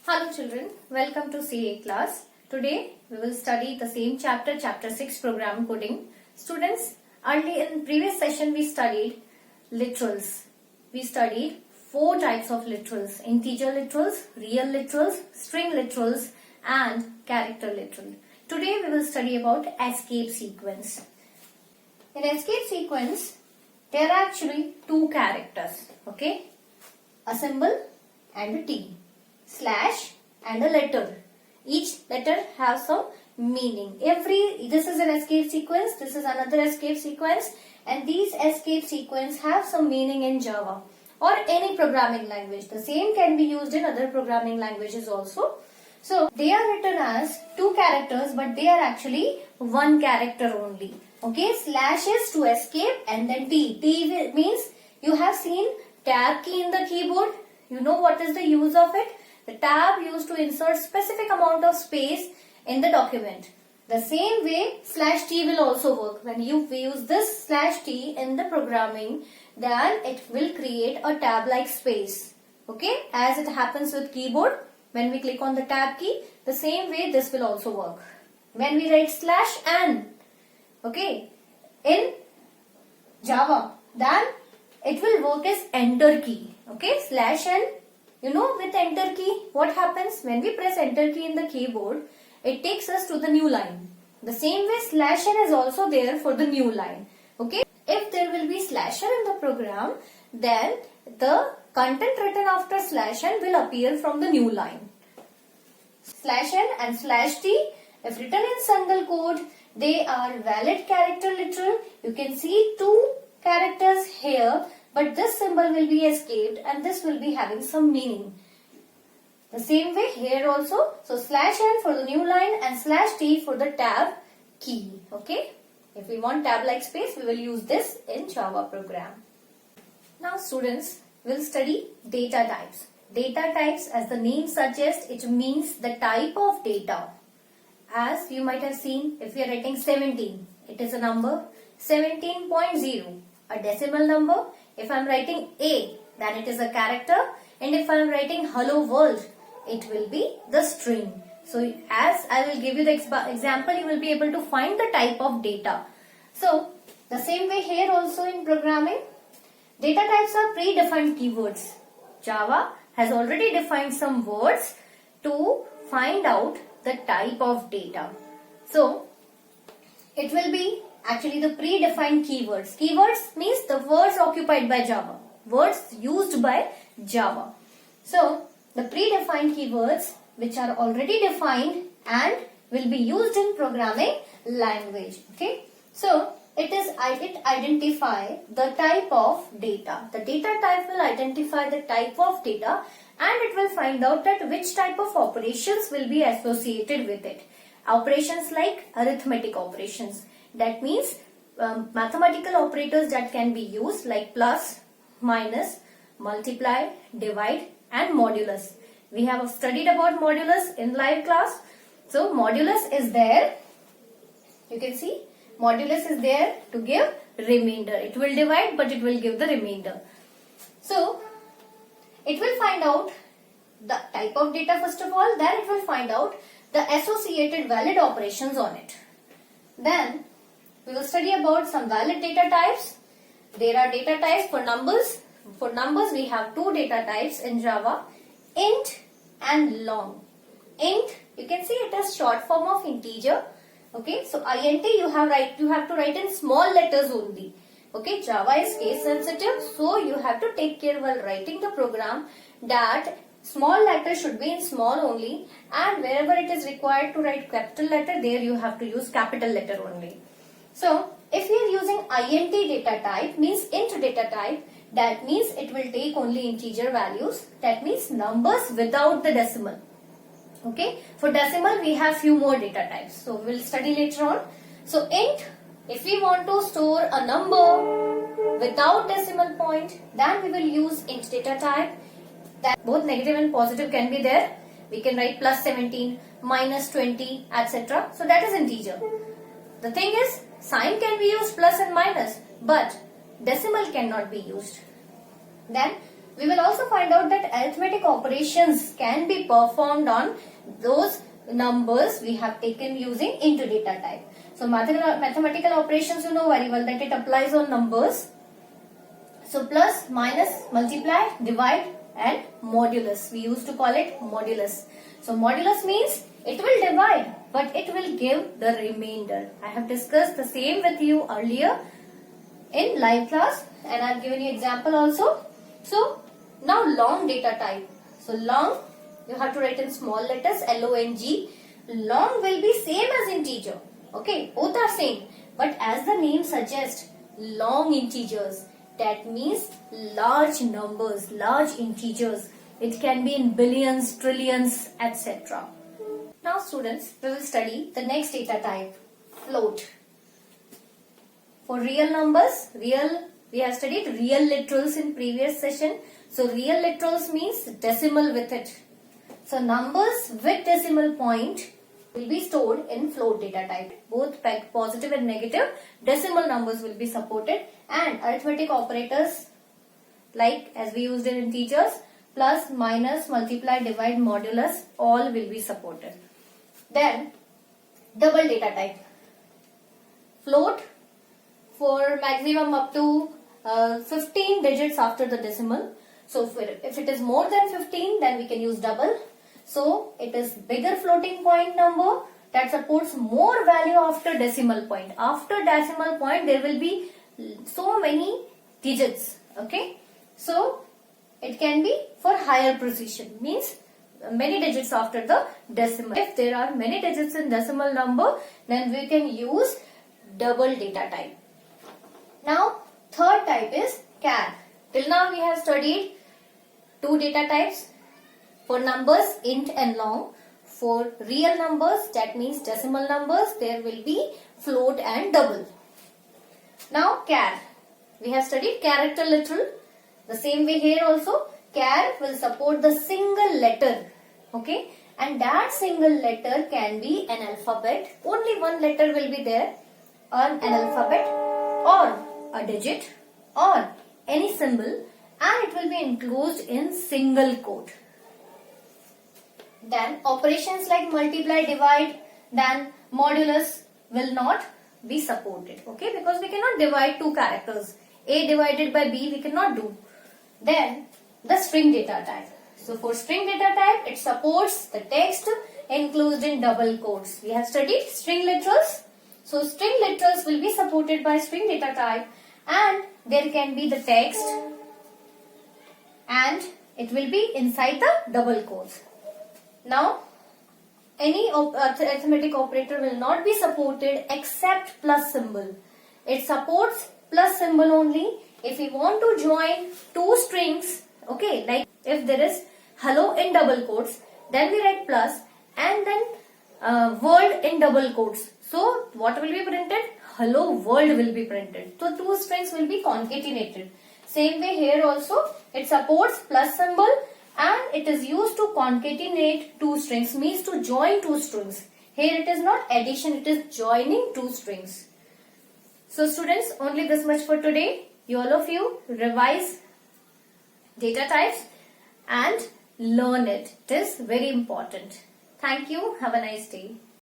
Hello children, welcome to CA class. Today we will study the same chapter, chapter 6 program coding. Students, early in previous session we studied literals. We studied 4 types of literals: integer literals, real literals, string literals and character literal. Today we will study about escape sequence. In escape sequence, there are actually 2 characters, okay? A symbol and a T. Slash and a letter. Each letter has some meaning. This is an escape sequence, this is another escape sequence, and these escape sequence have some meaning in Java or any programming language. The same can be used in other programming languages also. So they are written as 2 characters, but they are actually 1 character only. Okay, slash is to escape and then T. T means you have seen tab key in the keyboard. You know what is the use of it? The tab used to insert specific amount of space in the document. The same way slash T will also work. When you use this slash T in the programming, then it will create a tab like space. Okay, as it happens with keyboard, when we click on the tab key, the same way this will also work. When we write slash n, okay, in Java, then it will work as enter key. Okay, slash n. You know, with enter key, what happens when we press enter key in the keyboard? It takes us to the new line. The same way slash n is also there for the new line. Okay. If there will be slash n in the program, then the content written after slash n will appear from the new line. Slash n and slash t, if written in single quote, they are valid character literal. You can see 2 characters here. But this symbol will be escaped and this will be having some meaning. The same way here also. So slash n for the new line and slash t for the tab key. Okay. If we want tab like space, we will use this in Java program. Now students will study data types. Data types, as the name suggests, it means the type of data. As you might have seen, if we are writing 17, it is a number. 17.0, a decimal number. If I am writing A, then it is a character, and if I am writing hello world, it will be the string. So as I will give you the example, you will be able to find the type of data. So the same way here also in programming, data types are predefined keywords. Java has already defined some words to find out the type of data. So it will be actually the predefined keywords. Keywords means the words occupied by Java. Words used by Java. So the predefined keywords which are already defined and will be used in programming language. Okay. So it identify the type of data. The data type will identify the type of data and it will find out that which type of operations will be associated with it. Operations like arithmetic operations. That means mathematical operators that can be used like plus, minus, multiply, divide and modulus. We have studied about modulus in live class. So modulus is there. You can see modulus is there to give remainder. It will divide but it will give the remainder. So it will find out the type of data first of all. Then it will find out the associated valid operations on it. Then we will study about some valid data types. There are data types for numbers. For numbers, we have 2 data types in Java, int and long. Int, you can see it is short form of integer. Okay, so int you have to write in small letters only. Okay, Java is case sensitive, so you have to take care while writing the program that small letters should be in small only, and wherever it is required to write capital letter, there you have to use capital letter only. So, if we are using int data type, means int data type, that means it will take only integer values. That means numbers without the decimal. Okay. For decimal, we have few more data types. So, we will study later on. So, int, if we want to store a number without decimal point, then we will use int data type. That both negative and positive can be there. We can write plus 17, minus 20, etc. So, that is integer. The thing is, sign can be used plus and minus, but decimal cannot be used. Then We will also find out that arithmetic operations can be performed on those numbers we have taken using into data type. So mathematical operations, you know very well that it applies on numbers. So plus, minus, multiply, divide and modulus. We used to call it modulus. So modulus means it will divide but it will give the remainder. I have discussed the same with you earlier in live class and I have given you example also. So now long data type. So long, you have to write in small letters, L-O-N-G. Long will be same as integer. Okay, both are same. But as the name suggests, long integers. That means large numbers, large integers. It can be in billions, trillions, etc. Now students, we will study the next data type, float. For real numbers, we have studied real literals in previous session. So real literals means decimal with it. So numbers with decimal point will be stored in float data type. Both positive and negative decimal numbers will be supported, and arithmetic operators like as we used in integers, plus, minus, multiply, divide, modulus, all will be supported. Then double data type. Float for maximum up to 15 digits after the decimal. So if it is more than 15, then we can use double. So it is bigger floating point number that supports more value after decimal point. After decimal point, there will be so many digits. Okay. So it can be for higher precision, means many digits after the decimal. If there are many digits in decimal number, then we can use double data type. Now third type is char. Till now we have studied two data types. For numbers, int and long. For real numbers, that means decimal numbers, there will be float and double. Now char. We have studied character literal. The same way here also, char will support the single letter. Okay. And that single letter can be an alphabet. Only one letter will be there. Or an alphabet. Or a digit. Or any symbol. And it will be enclosed in single quote. Then operations like multiply, divide, then modulus will not be supported. Okay, because we cannot divide two characters. A divided by B we cannot do. Then the string data type. So for string data type, it supports the text enclosed in double quotes. We have studied string literals. So string literals will be supported by string data type, and there can be the text and it will be inside the double quotes. Now, any arithmetic operator will not be supported except plus symbol. It supports plus symbol only if we want to join two strings. Okay, like if there is hello in double quotes, then we write plus and then world in double quotes. So, what will be printed? Hello world will be printed. So, two strings will be concatenated. Same way here also, it supports plus symbol. And it is used to concatenate two strings, means to join two strings. Here it is not addition, it is joining two strings. So students, only this much for today. All of you revise data types and learn it. It is very important. Thank you. Have a nice day.